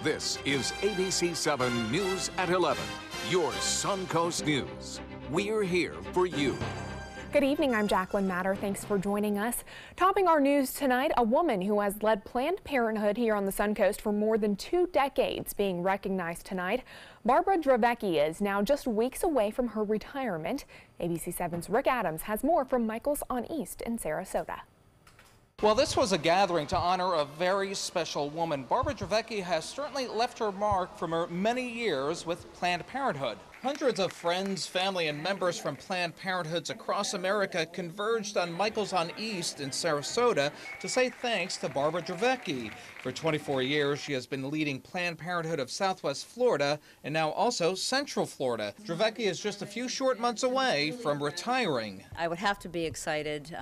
This is ABC7 News at 11, your Suncoast News. We're here for you. Good evening, I'm Jacqueline Matter. Thanks for joining us. Topping our news tonight, a woman who has led Planned Parenthood here on the Suncoast for more than 2 decades being recognized tonight. Barbara Dravecki is now just weeks away from her retirement. ABC7's Rick Adams has more from Michael's on East in Sarasota. Well, this was a gathering to honor a very special woman. Barbara Dravecki has certainly left her mark from her many years with Planned Parenthood. Hundreds of friends, family, and members from Planned Parenthoods across America converged on Michael's on East in Sarasota to say thanks to Barbara Dravecki. For 24 years, she has been leading Planned Parenthood of Southwest Florida and now also Central Florida. Dravecki is just a few short months away from retiring. I would have to be excited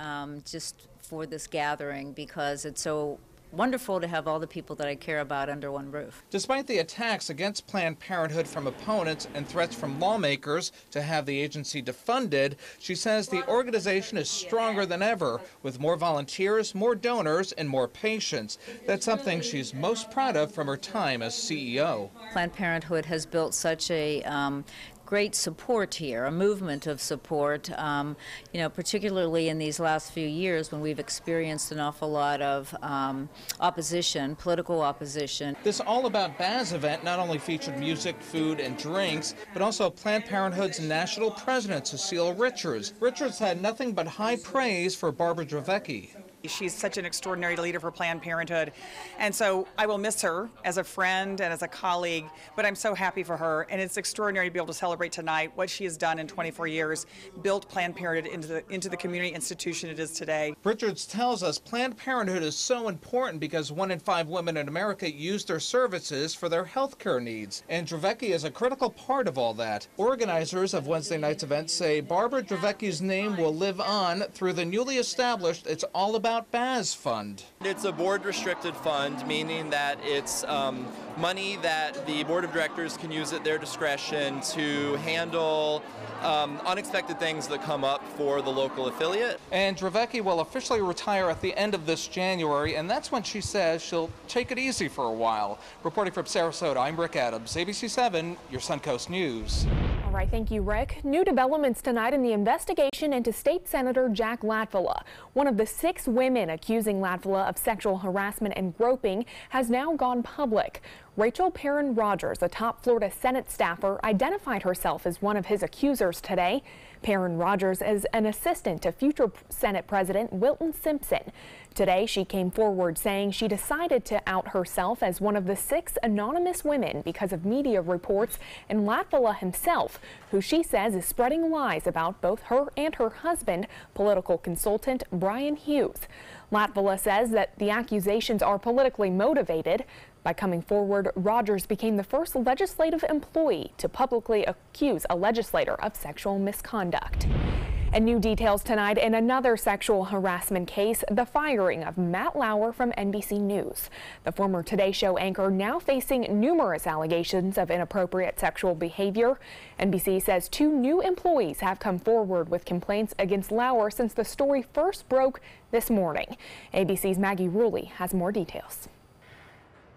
just for this gathering because it's so wonderful to have all the people that I care about under one roof. Despite the attacks against Planned Parenthood from opponents and threats from lawmakers to have the agency defunded, she says the organization is stronger than ever, with more volunteers, more donors, and more patients. That's something she's most proud of from her time as CEO. Planned Parenthood has built such a great support here, a movement of support, particularly in these last few years when we've experienced an awful lot of opposition, political opposition. This All About Baz event not only featured music, food, and drinks, but also Planned Parenthood's national president, Cecile Richards. Richards had nothing but high praise for Barbara Dravecki. She's such an extraordinary leader for Planned Parenthood, and so I will miss her as a friend and as a colleague, but I'm so happy for her, and it's extraordinary to be able to celebrate tonight what she has done in 24 years, built Planned Parenthood into the community institution it is today. Richards tells us Planned Parenthood is so important because 1 in 5 women in America use their services for their health care needs, and Dravecki is a critical part of all that. Organizers of Wednesday night's event say Barbara Dravecki's name will live on through the newly established It's All About Baz Fund. It's a board-restricted fund, meaning that it's money that the board of directors can use at their discretion to handle unexpected things that come up for the local affiliate. And Dravecki will officially retire at the end of this January, and that's when she says she'll take it easy for a while. Reporting from Sarasota, I'm Rick Adams, ABC7, your Suncoast News. All right, thank you, Rick. New developments tonight in the investigation into State Senator Jack Latvala. One of the 6 women accusing Latvala of sexual harassment and groping has now gone public. Rachel Perrin Rogers, a top Florida Senate staffer, identified herself as one of his accusers today. Perrin Rogers is an assistant to future Senate President Wilton Simpson. Today, she came forward saying she decided to out herself as one of the 6 anonymous women because of media reports and Latvala himself, who she says is spreading lies about both her and her husband, political consultant Brian Hughes. Latvala says that the accusations are politically motivated. By coming forward, Rogers became the first legislative employee to publicly accuse a legislator of sexual misconduct. And new details tonight in another sexual harassment case, the firing of Matt Lauer from NBC News. The former Today Show anchor now facing numerous allegations of inappropriate sexual behavior. NBC says 2 new employees have come forward with complaints against Lauer since the story first broke this morning. ABC's Maggie Ruley has more details.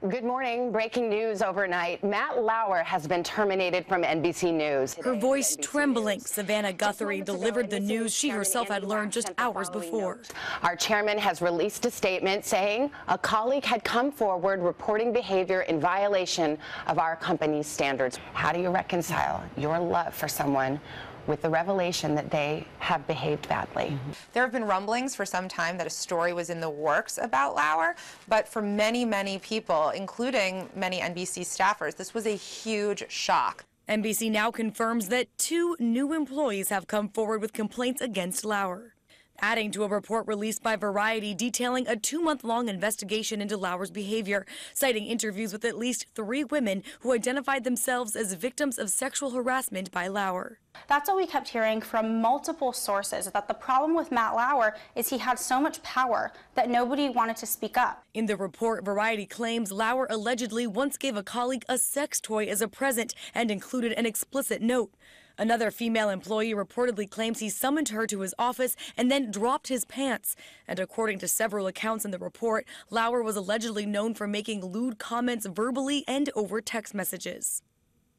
Good morning. Breaking news overnight. Matt Lauer has been terminated from NBC News. Her voice trembling, Savannah Guthrie delivered the news she herself had learned just hours before. Our chairman has released a statement saying a colleague had come forward reporting behavior in violation of our company's standards. How do you reconcile your love for someone with the revelation that they have behaved badly? There have been rumblings for some time that a story was in the works about Lauer, but for many, many people, including many NBC staffers, this was a huge shock. NBC now confirms that 2 new employees have come forward with complaints against Lauer, adding to a report released by Variety detailing a 2-month-long investigation into Lauer's behavior, citing interviews with at least 3 women who identified themselves as victims of sexual harassment by Lauer. That's what we kept hearing from multiple sources, that the problem with Matt Lauer is he had so much power that nobody wanted to speak up. In the report, Variety claims Lauer allegedly once gave a colleague a sex toy as a present and included an explicit note. Another female employee reportedly claims he summoned her to his office and then dropped his pants. And according to several accounts in the report, Lauer was allegedly known for making lewd comments verbally and over text messages.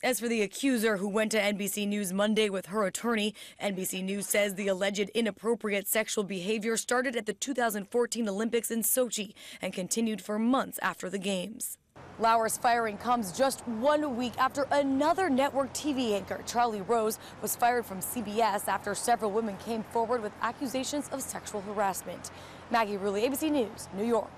As for the accuser who went to NBC News Monday with her attorney, NBC News says the alleged inappropriate sexual behavior started at the 2014 Olympics in Sochi and continued for months after the games. Lauer's firing comes just 1 week after another network TV anchor, Charlie Rose, was fired from CBS after several women came forward with accusations of sexual harassment. Maggie Rulli, ABC News, New York.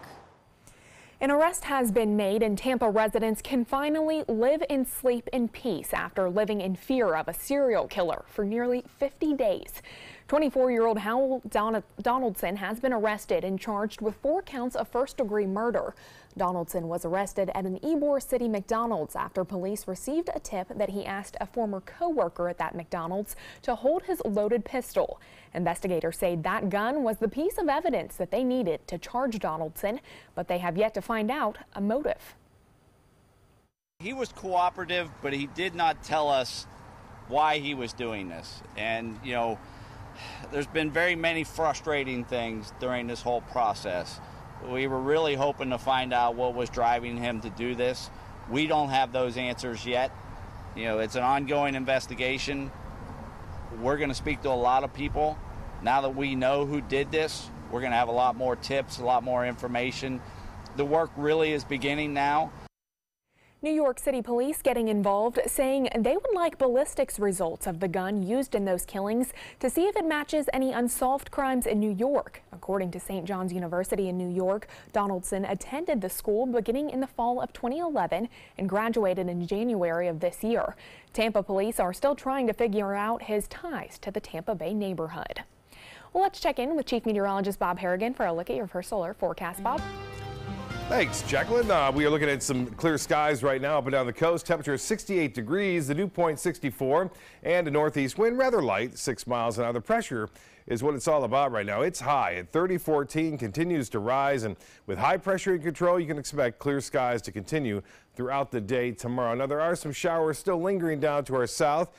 An arrest has been made and Tampa residents can finally live and sleep in peace after living in fear of a serial killer for nearly 50 days. 24-year-old Howell Donaldson has been arrested and charged with 4 counts of first-degree murder. Donaldson was arrested at an Ybor City McDonald's after police received a tip that he asked a former co-worker at that McDonald's to hold his loaded pistol. Investigators say that gun was the piece of evidence that they needed to charge Donaldson, but they have yet to find out a motive. He was cooperative, but he did not tell us why he was doing this. And, you know, there's been very many frustrating things during this whole process. We were really hoping to find out what was driving him to do this. We don't have those answers yet. You know, it's an ongoing investigation. We're going to speak to a lot of people. Now that we know who did this, we're going to have a lot more tips, a lot more information. The work really is beginning now. New York City police getting involved, saying they would like ballistics results of the gun used in those killings to see if it matches any unsolved crimes in New York. According to St. John's University in New York, Donaldson attended the school beginning in the fall of 2011 and graduated in January of this year. Tampa police are still trying to figure out his ties to the Tampa Bay neighborhood. Well, let's check in with Chief Meteorologist Bob Harrigan for a look at your first solar forecast. Bob? Thanks, Jacqueline. We are looking at some clear skies right now up and down the coast. Temperature is 68 degrees, the dew point 64, and a northeast wind rather light, 6 miles an hour. The pressure is what it's all about right now. It's high at 3014, continues to rise, and with high pressure in control, you can expect clear skies to continue throughout the day tomorrow. Now, there are some showers still lingering down to our south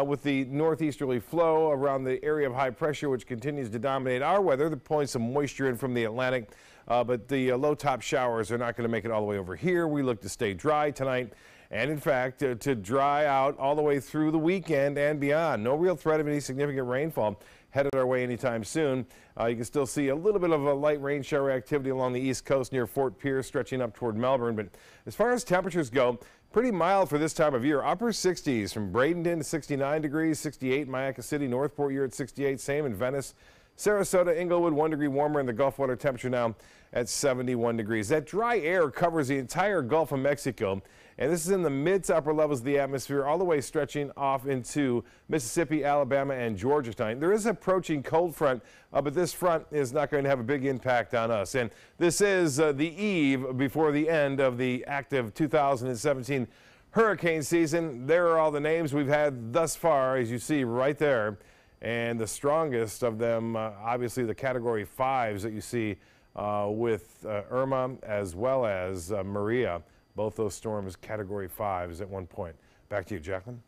with the northeasterly flow around the area of high pressure, which continues to dominate our weather. They're pulling some moisture in from the Atlantic. But the low top showers are not going to make it all the way over here. We look to stay dry tonight and, in fact, to dry out all the way through the weekend and beyond. No real threat of any significant rainfall headed our way anytime soon. You can still see a little bit of a light rain shower activity along the east coast near Fort Pierce, stretching up toward Melbourne. But as far as temperatures go, pretty mild for this time of year. Upper 60s from Bradenton to 69 degrees, 68 in Mayaca City, Northport, you're at 68, same in Venice. Sarasota, Inglewood, 1 degree warmer, and the Gulf water temperature now at 71 degrees. That dry air covers the entire Gulf of Mexico, and this is in the mid to upper levels of the atmosphere, all the way stretching off into Mississippi, Alabama, and Georgia tonight. There is an approaching cold front, but this front is not going to have a big impact on us. And this is the eve before the end of the active 2017 hurricane season. There are all the names we've had thus far, as you see right there. And the strongest of them, obviously the Category 5s that you see with Irma as well as Maria. Both those storms Category 5s at one point. Back to you, Jacqueline.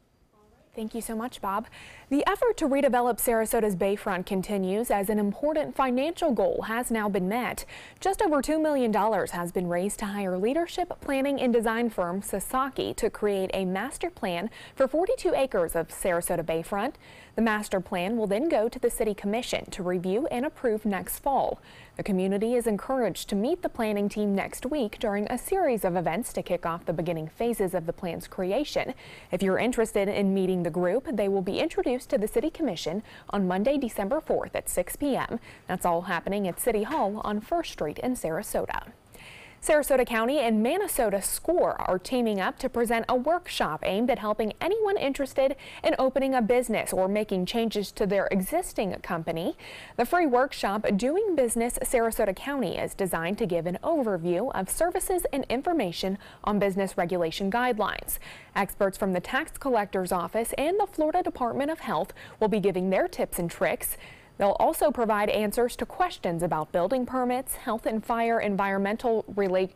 Thank you so much, Bob. The effort to redevelop Sarasota's bayfront continues as an important financial goal has now been met. Just over $2 million has been raised to hire leadership planning and design firm Sasaki to create a master plan for 42 acres of Sarasota bayfront. The master plan will then go to the City Commission to review and approve next fall. The community is encouraged to meet the planning team next week during a series of events to kick off the beginning phases of the plan's creation. If you're interested in meeting the group, they will be introduced to the City Commission on Monday, December 4th at 6 p.m. That's all happening at City Hall on 1st Street in Sarasota. Sarasota County and Minnesota SCORE are teaming up to present a workshop aimed at helping anyone interested in opening a business or making changes to their existing company. The free workshop, Doing Business Sarasota County, is designed to give an overview of services and information on business regulation guidelines. Experts from the Tax Collector's Office and the Florida Department of Health will be giving their tips and tricks. They'll also provide answers to questions about building permits, health and fire, environmental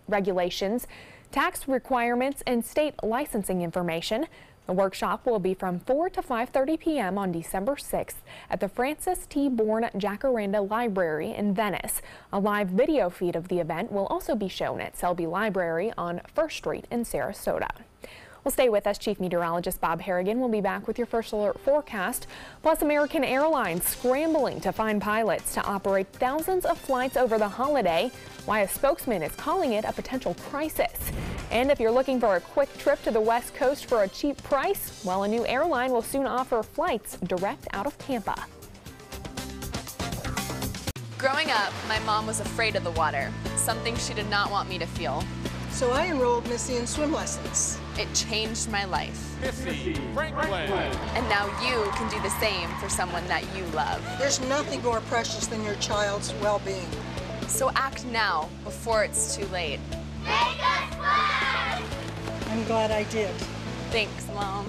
regulations, tax requirements, and state licensing information. The workshop will be from 4 to 5:30 p.m. on December 6th at the Francis T. Bourne Jacaranda Library in Venice. A live video feed of the event will also be shown at Selby Library on 1st Street in Sarasota. Well, stay with us. Chief Meteorologist Bob Harrigan will be back with your first alert forecast. Plus, American Airlines scrambling to find pilots to operate thousands of flights over the holiday. Why a spokesman is calling it a potential crisis. And if you're looking for a quick trip to the West Coast for a cheap price, well, a new airline will soon offer flights direct out of Tampa. Growing up, my mom was afraid of the water, something she did not want me to feel. So I enrolled Missy in swim lessons. It changed my life. Missy Franklin. And now you can do the same for someone that you love. There's nothing more precious than your child's well-being. So act now before it's too late. Make us fly! I'm glad I did. Thanks, Mom.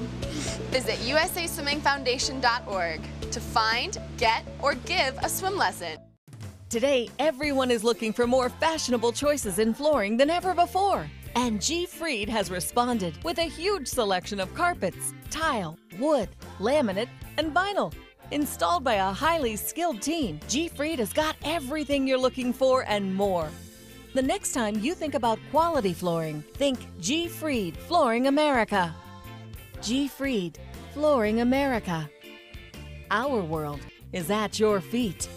Visit usaswimmingfoundation.org to find, get, or give a swim lesson. Today, everyone is looking for more fashionable choices in flooring than ever before. And G. Fried has responded with a huge selection of carpets, tile, wood, laminate, and vinyl. Installed by a highly skilled team, G. Fried has got everything you're looking for and more. The next time you think about quality flooring, think G. Fried Flooring America. G. Fried Flooring America. Our world is at your feet.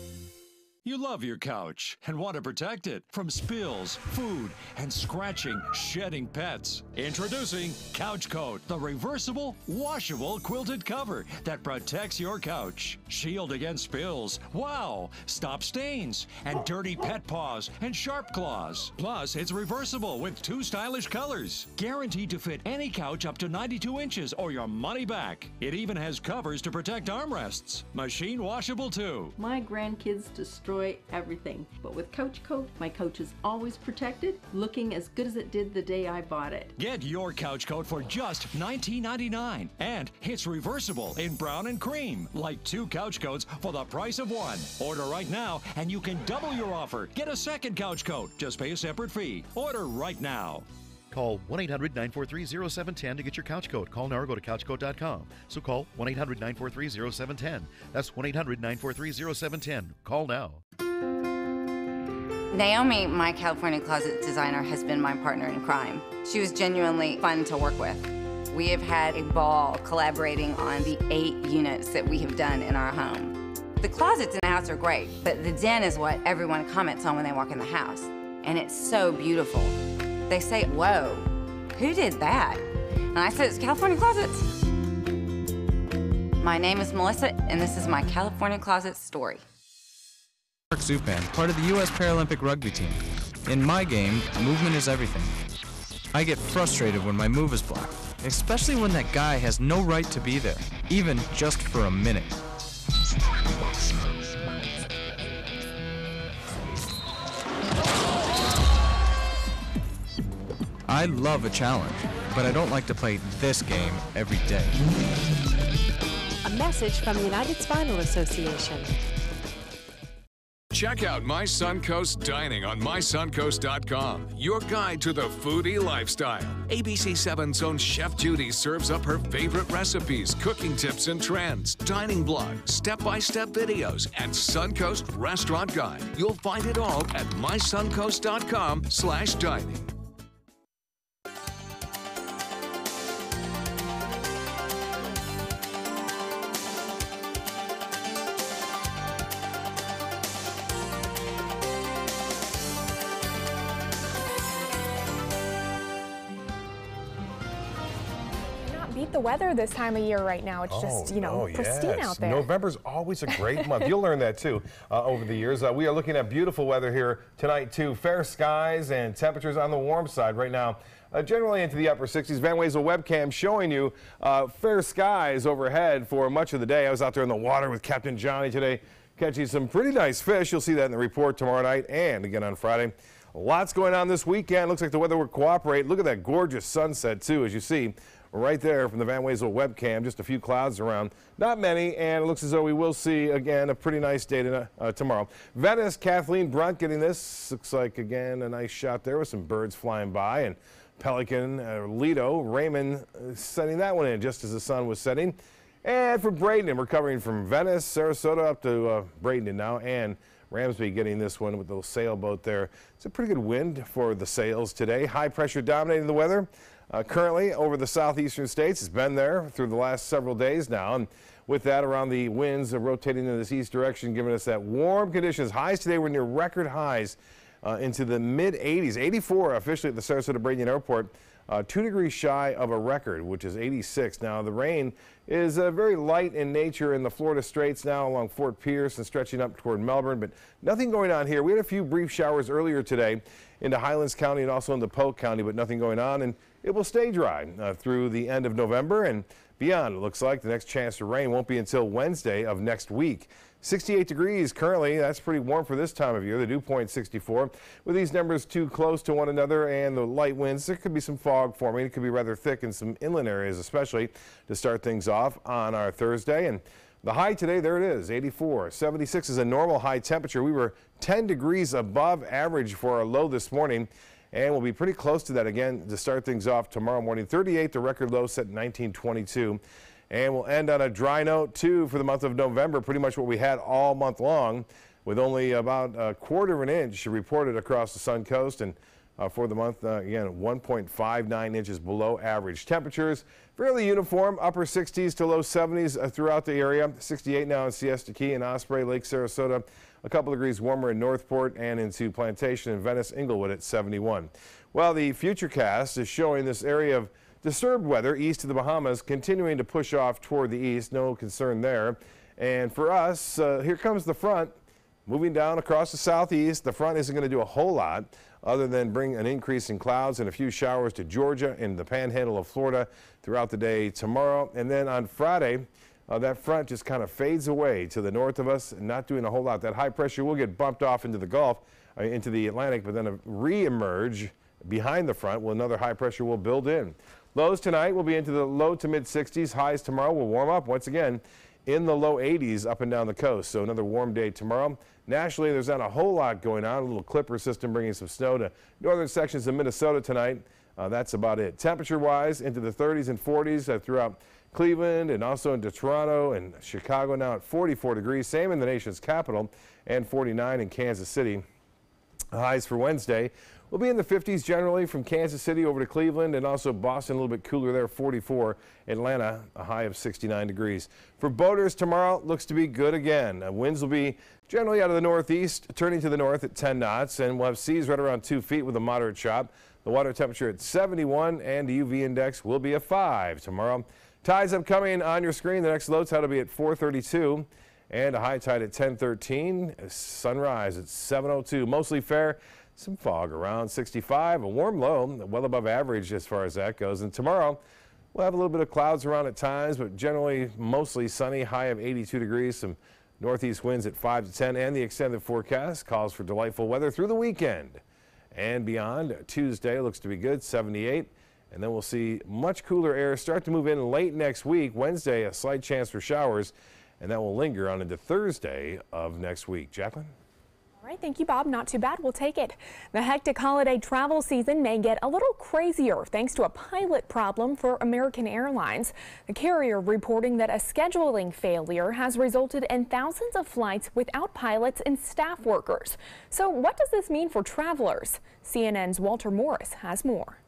You love your couch and want to protect it from spills, food, and scratching, shedding pets. Introducing Couch Coat, the reversible, washable quilted cover that protects your couch. Shield against spills, wow, stop stains, and dirty pet paws and sharp claws. Plus, it's reversible with 2 stylish colors. Guaranteed to fit any couch up to 92 inches or your money back. It even has covers to protect armrests. Machine washable too. My grandkids destroy everything, but with Couch Coat, my couch is always protected, looking as good as it did the day I bought it. Get your Couch Coat for just $19.99, and it's reversible in brown and cream, like 2 couch coats for the price of 1. Order right now, and you can double your offer. Get a second Couch Coat. Just pay a separate fee. Order right now. Call 1-800-943-0710 to get your couch coat. Call now or go to couchcoat.com. So call 1-800-943-0710. That's 1-800-943-0710. Call now. Naomi, my California closet designer, has been my partner in crime. She was genuinely fun to work with. We have had a ball collaborating on the 8 units that we have done in our home. The closets in the house are great, but the den is what everyone comments on when they walk in the house. And it's so beautiful. They say, whoa, who did that? And I said, it's California Closets. My name is Melissa, and this is my California Closet story. Mark Zupan, part of the U.S. Paralympic rugby team. In my game, movement is everything. I get frustrated when my move is blocked, especially when that guy has no right to be there, even just for a minute. I love a challenge, but I don't like to play this game every day. A message from the United Spinal Association. Check out My Suncoast Dining on mysuncoast.com, your guide to the foodie lifestyle. ABC7's own Chef Judy serves up her favorite recipes, cooking tips and trends, dining blog, step-by-step videos, and Suncoast Restaurant Guide. You'll find it all at mysuncoast.com/dining. Beat the weather this time of year right now. It's just, pristine out there. November's always a great month. You'll learn that too over the years. We are looking at beautiful weather here tonight too. Fair skies and temperatures on the warm side right now. Generally into the upper 60s. Van Wezel webcam showing you fair skies overhead for much of the day. I was out there in the water with Captain Johnny today, catching some pretty nice fish. You'll see that in the report tomorrow night and again on Friday. Lots going on this weekend. Looks like the weather will cooperate. Look at that gorgeous sunset too, as you see right there from the Van Wezel webcam. Just a few clouds around, not many, and it looks as though we will see again a pretty nice day tomorrow. Venice, Kathleen Brunt getting this. Looks like again a nice shot there with some birds flying by and Pelican, Lido, Raymond sending that one in just as the sun was setting. And for Bradenton, we're covering from Venice, Sarasota up to Bradenton now, and Ramsby getting this one with the sailboat there. It's a pretty good wind for the sails today. High pressure dominating the weather currently over the southeastern states. It's been there through the last several days now. And with that, around the winds rotating in this east direction, giving us that warm conditions. Highs today were near record highs into the mid-80s. 84 officially at the Sarasota Bradenton Airport. 2 degrees shy of a record, which is 86. Now, the rain is very light in nature in the Florida Straits now along Fort Pierce and stretching up toward Melbourne, but nothing going on here. We had a few brief showers earlier today into Highlands County and also into Polk County, but nothing going on, and it will stay dry through the end of November and beyond. It looks like the next chance to rain won't be until Wednesday of next week. 68 degrees currently. That's pretty warm for this time of year. The dew point 64. With these numbers too close to one another and the light winds, there could be some fog forming. It could be rather thick in some inland areas, especially to start things off on our Thursday. And the high today, there it is, 84. 76 is a normal high temperature. We were 10 degrees above average for our low this morning, and we'll be pretty close to that again to start things off tomorrow morning. 38, the record low set in 1922. And we'll end on a dry note, too, for the month of November, pretty much what we had all month long, with only about a quarter of an inch reported across the Suncoast. And for the month, again, 1.59 inches below average. Temperatures fairly uniform, upper 60s to low 70s throughout the area. 68 now in Siesta Key and Osprey, Lake Sarasota. A couple degrees warmer in Northport and into Plantation and Venice, Inglewood at 71. Well, the Futurecast is showing this area of disturbed weather east of the Bahamas continuing to push off toward the east. No concern there. And for us, here comes the front moving down across the southeast. The front isn't going to do a whole lot other than bring an increase in clouds and a few showers to Georgia and the panhandle of Florida throughout the day tomorrow. And then on Friday, that front just kind of fades away to the north of us, not doing a whole lot. That high pressure will get bumped off into the Gulf, into the Atlantic, but then re-emerge behind the front. Well, another high pressure will build in. Lows tonight will be into the low to mid 60s. Highs tomorrow will warm up once again in the low 80s up and down the coast. So another warm day tomorrow. Nationally, there's not a whole lot going on. A little clipper system bringing some snow to northern sections of Minnesota tonight. That's about it. Temperature-wise, into the 30s and 40s throughout Cleveland and also into Toronto and Chicago now at 44 degrees. Same in the nation's capital, and 49 in Kansas City. Highs for Wednesday will be in the 50s generally from Kansas City over to Cleveland, and also Boston a little bit cooler there, 44. Atlanta, a high of 69 degrees. For boaters tomorrow, looks to be good again. Winds will be generally out of the northeast, turning to the north at 10 knots, and we'll have seas right around 2 feet with a moderate chop. The water temperature at 71, and the UV index will be a 5 tomorrow. Tides upcoming on your screen. The next low tide will be at 4:32. And a high tide at 10:13. Sunrise at 7:02. Mostly fair. Some fog around 65. A warm low, well above average as far as that goes. And tomorrow, we'll have a little bit of clouds around at times, but generally mostly sunny. High of 82 degrees. Some northeast winds at 5 to 10. And the extended forecast calls for delightful weather through the weekend and beyond. Tuesday looks to be good, 78. And then we'll see much cooler air start to move in late next week. Wednesday, a slight chance for showers. And that will linger on into Thursday of next week. Jacqueline? All right, thank you, Bob. Not too bad. We'll take it. The hectic holiday travel season may get a little crazier thanks to a pilot problem for American Airlines. The carrier reporting that a scheduling failure has resulted in thousands of flights without pilots and staff workers. So what does this mean for travelers? CNN's Walter Morris has more.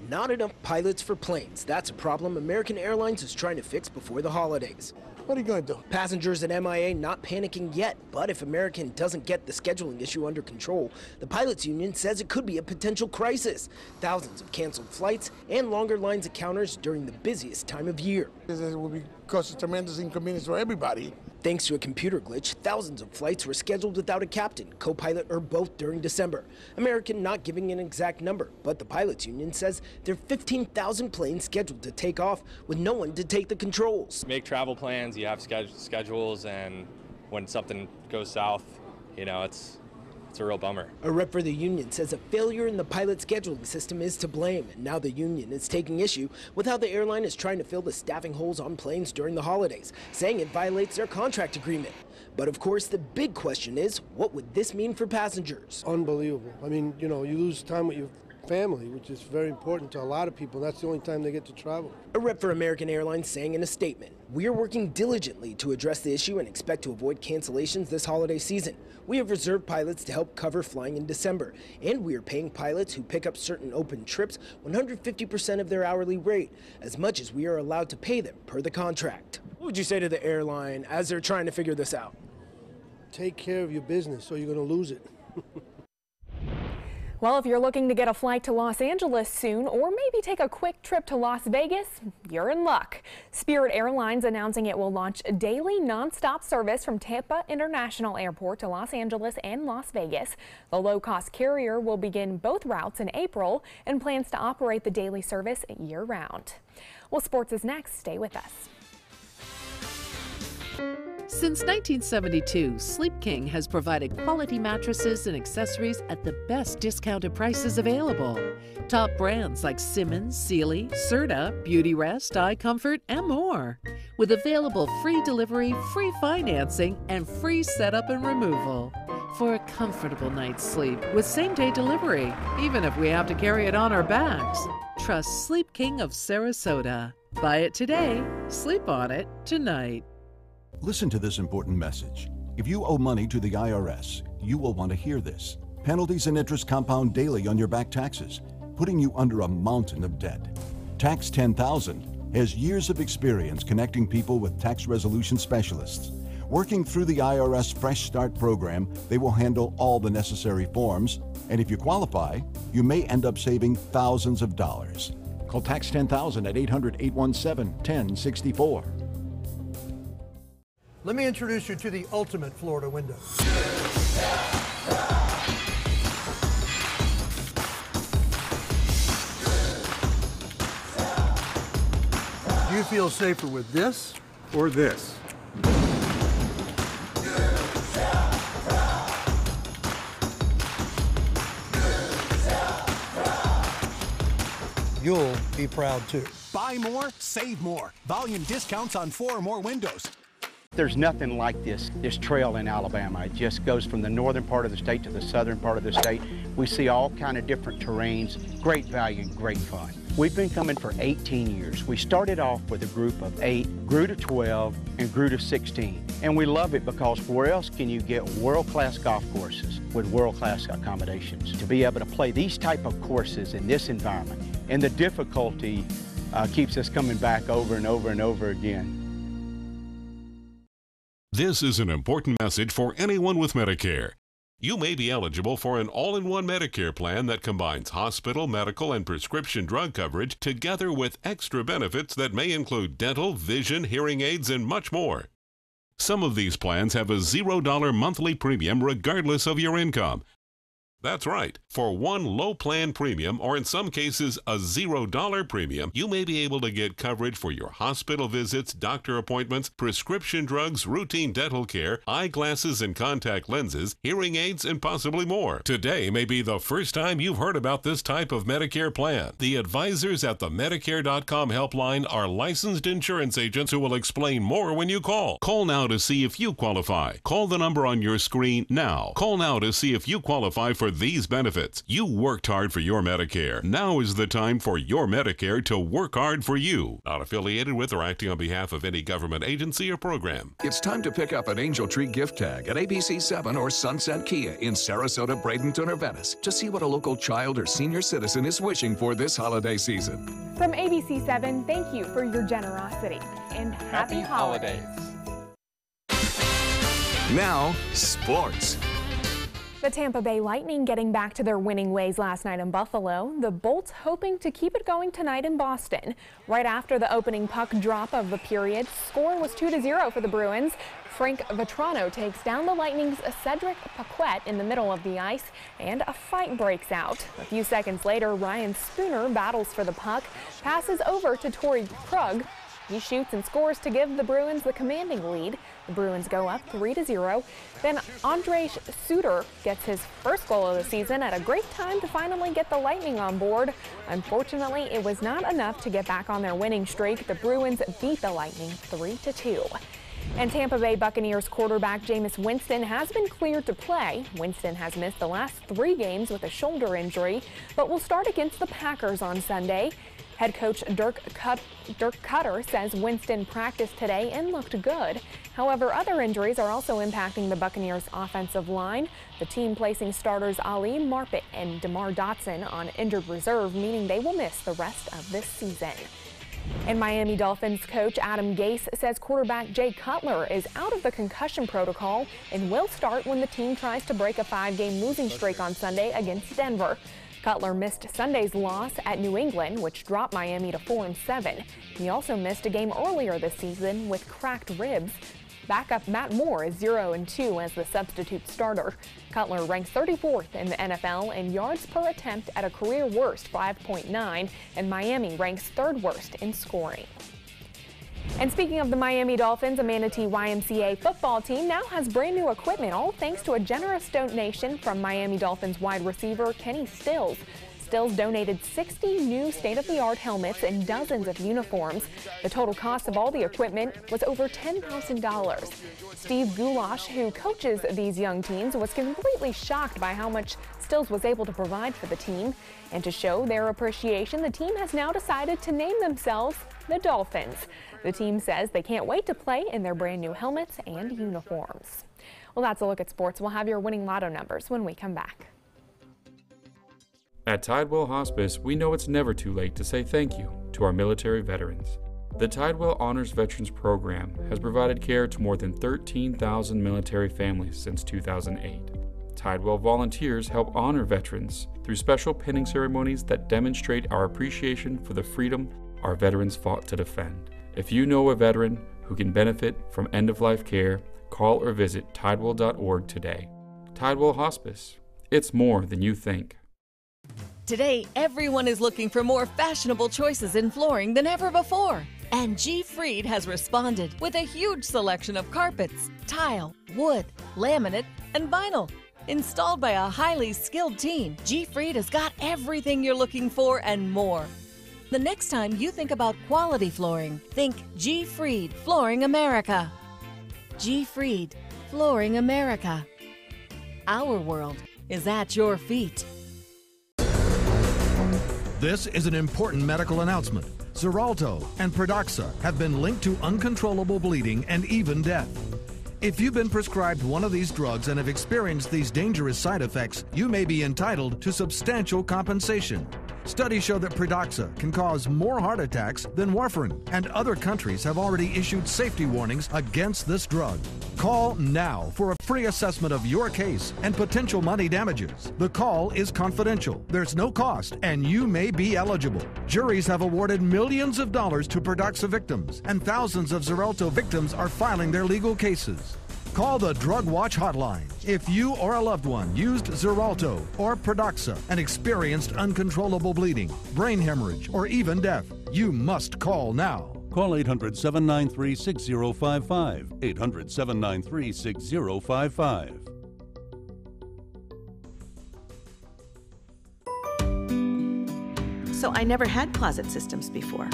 Not enough pilots for planes. That's a problem American Airlines is trying to fix before the holidays. What are you going to do? Passengers at MIA not panicking yet, but if American doesn't get the scheduling issue under control, the pilots union says it could be a potential crisis. Thousands of canceled flights and longer lines of counters during the busiest time of year. This will cause a tremendous inconvenience for everybody. Thanks to a computer glitch, thousands of flights were scheduled without a captain, co-pilot, or both during December. American not giving an exact number, but the pilots union says there are 15,000 planes scheduled to take off with no one to take the controls. Make travel plans, you have schedules, and when something goes south, you know, it's a real bummer. A rep for the union says a failure in the pilot scheduling system is to blame, and now the union is taking issue with how the airline is trying to fill the staffing holes on planes during the holidays, saying it violates their contract agreement. But of course, the big question is, what would this mean for passengers? Unbelievable. I mean, you know, you lose time with your family, which is very important to a lot of people. That's the only time they get to travel. A rep for American Airlines saying in a statement, "We are working diligently to address the issue and expect to avoid cancellations this holiday season. We have reserved pilots to help cover flying in December, and we are paying pilots who pick up certain open trips 150% of their hourly rate, as much as we are allowed to pay them per the contract." What would you say to the airline as they're trying to figure this out? Take care of your business or you're going to lose it. Well, if you're looking to get a flight to Los Angeles soon, or maybe take a quick trip to Las Vegas, you're in luck. Spirit Airlines announcing it will launch a daily nonstop service from Tampa International Airport to Los Angeles and Las Vegas. The low-cost carrier will begin both routes in April and plans to operate the daily service year-round. Well, sports is next. Stay with us. Since 1972, Sleep King has provided quality mattresses and accessories at the best discounted prices available. Top brands like Simmons, Sealy, Serta, Beautyrest, iComfort, and more. With available free delivery, free financing, and free setup and removal. For a comfortable night's sleep with same-day delivery, even if we have to carry it on our backs. Trust Sleep King of Sarasota. Buy it today, sleep on it tonight. Listen to this important message. If you owe money to the IRS, you will want to hear this. Penalties and interest compound daily on your back taxes, putting you under a mountain of debt. Tax 10,000 has years of experience connecting people with tax resolution specialists. Working through the IRS Fresh Start program, they will handle all the necessary forms, and if you qualify, you may end up saving thousands of dollars. Call Tax 10,000 at 800-817-1064. Let me introduce you to the ultimate Florida window. Do you feel safer with this or this? You'll be proud too. Buy more, save more. Volume discounts on 4 or more windows. There's nothing like this trail in Alabama. It just goes from the northern part of the state to the southern part of the state. We see all kind of different terrains, great value, great fun. We've been coming for 18 years. We started off with a group of 8, grew to 12, and grew to 16. And we love it because where else can you get world-class golf courses with world-class accommodations? To be able to play these type of courses in this environment, and the difficulty keeps us coming back over and over and over again. This is an important message for anyone with Medicare. You may be eligible for an all-in-one Medicare plan that combines hospital, medical, and prescription drug coverage together with extra benefits that may include dental, vision, hearing aids, and much more. Some of these plans have a $0 monthly premium regardless of your income. That's right. For one low plan premium, or in some cases a $0 premium, you may be able to get coverage for your hospital visits, doctor appointments, prescription drugs, routine dental care, eyeglasses and contact lenses, hearing aids, and possibly more. Today may be the first time you've heard about this type of Medicare plan. The advisors at the Medicare.com helpline are licensed insurance agents who will explain more when you call. Call now to see if you qualify. Call the number on your screen now. Call now to see if you qualify for these benefits. You worked hard for your Medicare. Now is the time for your Medicare to work hard for you. Not affiliated with or acting on behalf of any government agency or program. It's time to pick up an Angel Tree gift tag at ABC7 or Sunset Kia in Sarasota, Bradenton, or Venice to see what a local child or senior citizen is wishing for this holiday season. From ABC7, thank you for your generosity and happy holidays. Now, sports. The Tampa Bay Lightning getting back to their winning ways last night in Buffalo. The Bolts hoping to keep it going tonight in Boston. Right after the opening puck drop of the period, score was 2-0 for the Bruins. Frank Vetrano takes down the Lightning's Cedric Paquette in the middle of the ice, and a fight breaks out. A few seconds later, Ryan Spooner battles for the puck, passes over to Torrey Krug. He shoots and scores to give the Bruins the commanding lead. The Bruins go up 3-0. Then Andrej Suter gets his first goal of the season at a great time to finally get the Lightning on board. Unfortunately, it was not enough to get back on their winning streak. The Bruins beat the Lightning 3-2. And Tampa Bay Buccaneers quarterback Jameis Winston has been cleared to play. Winston has missed the last 3 games with a shoulder injury, but will start against the Packers on Sunday. Head coach Dirk Cutter says Winston practiced today and looked good. However, other injuries are also impacting the Buccaneers' offensive line. The team placing starters Ali Marpet and DeMar Dotson on injured reserve, meaning they will miss the rest of this season. And Miami Dolphins coach Adam Gase says quarterback Jay Cutler is out of the concussion protocol and will start when the team tries to break a 5-game losing streak on Sunday against Denver. Cutler missed Sunday's loss at New England, which dropped Miami to 4-7. He also missed a game earlier this season with cracked ribs. Backup Matt Moore is 0-2 as the substitute starter. Cutler ranks 34th in the NFL in yards per attempt at a career worst 5.9, and Miami ranks 3rd worst in scoring. And speaking of the Miami Dolphins, a Manatee YMCA football team now has brand new equipment, all thanks to a generous donation from Miami Dolphins wide receiver Kenny Stills. Stills donated 60 new state-of-the-art helmets and dozens of uniforms. The total cost of all the equipment was over $10,000. Steve Goulash, who coaches these young teams, was completely shocked by how much Stills was able to provide for the team. And to show their appreciation, the team has now decided to name themselves the Dolphins. The team says they can't wait to play in their brand new helmets and uniforms. Well, that's a look at sports. We'll have your winning lotto numbers when we come back. At Tidewell Hospice, we know it's never too late to say thank you to our military veterans. The Tidewell Honors Veterans Program has provided care to more than 13,000 military families since 2008. Tidewell volunteers help honor veterans through special pinning ceremonies that demonstrate our appreciation for the freedom our veterans fought to defend. If you know a veteran who can benefit from end-of-life care, call or visit tidewell.org today. Tidewell Hospice. It's more than you think. Today, everyone is looking for more fashionable choices in flooring than ever before. And G. Fried has responded with a huge selection of carpets, tile, wood, laminate, and vinyl. Installed by a highly skilled team, G. Fried has got everything you're looking for and more. The next time you think about quality flooring, think G. Fried Flooring America. G. Fried Flooring America. Our world is at your feet. This is an important medical announcement. Xarelto and Pradaxa have been linked to uncontrollable bleeding and even death. If you've been prescribed one of these drugs and have experienced these dangerous side effects, you may be entitled to substantial compensation. Studies show that Pradaxa can cause more heart attacks than warfarin, and other countries have already issued safety warnings against this drug. Call now for a free assessment of your case and potential money damages. The call is confidential, there's no cost, and you may be eligible. Juries have awarded millions of dollars to Pradaxa victims, and thousands of Xarelto victims are filing their legal cases. Call the Drug Watch hotline if you or a loved one used Xarelto or Pradaxa and experienced uncontrollable bleeding, brain hemorrhage, or even death. You must call now. Call 800-793-6055. 800-793-6055. So I never had closet systems before.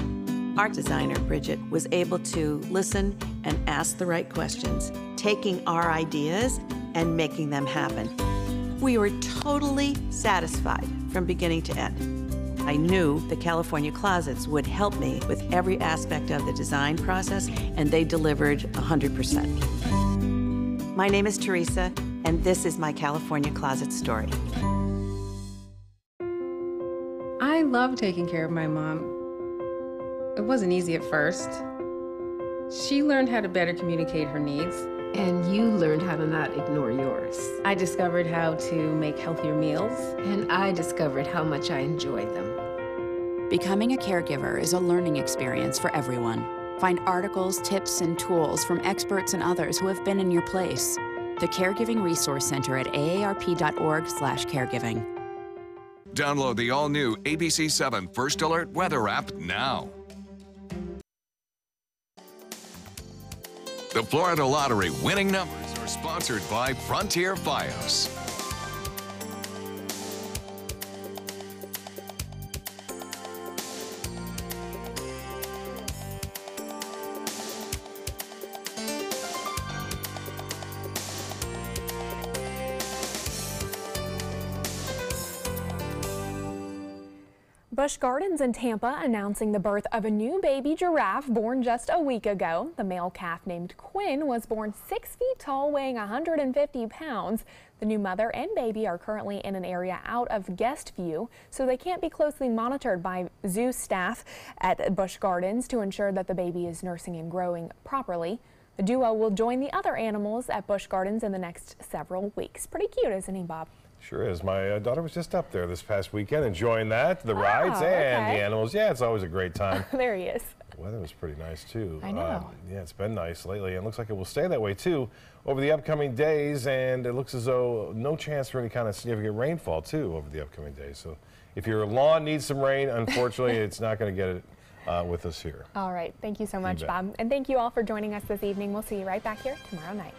Our designer, Bridget, was able to listen and ask the right questions, taking our ideas and making them happen. We were totally satisfied from beginning to end. I knew the California Closets would help me with every aspect of the design process, and they delivered 100%. My name is Teresa, and this is my California Closet story. I love taking care of my mom. It wasn't easy at first. She learned how to better communicate her needs. And you learned how to not ignore yours. I discovered how to make healthier meals. And I discovered how much I enjoyed them. Becoming a caregiver is a learning experience for everyone. Find articles, tips, and tools from experts and others who have been in your place. The Caregiving Resource Center at aarp.org/caregiving. Download the all-new ABC7 First Alert Weather app now. The Florida Lottery winning numbers are sponsored by Frontier Fios. Busch Gardens in Tampa announcing the birth of a new baby giraffe born just a week ago. The male calf named Quinn was born 6 feet tall, weighing 150 pounds. The new mother and baby are currently in an area out of guest view, so they can't be closely monitored by zoo staff at Busch Gardens to ensure that the baby is nursing and growing properly. The duo will join the other animals at Busch Gardens in the next several weeks. Pretty cute, isn't he, Bob? Sure is. My daughter was just up there this past weekend enjoying that, the rides and the animals. Yeah, it's always a great time. There he is. The weather was pretty nice too. I know. Yeah, it's been nice lately, and looks like it will stay that way too over the upcoming days, and it looks as though no chance for any kind of significant rainfall too over the upcoming days. So if your lawn needs some rain, unfortunately it's not going to get it with us here. All right. Thank you so much, Bob. And thank you all for joining us this evening. We'll see you right back here tomorrow night.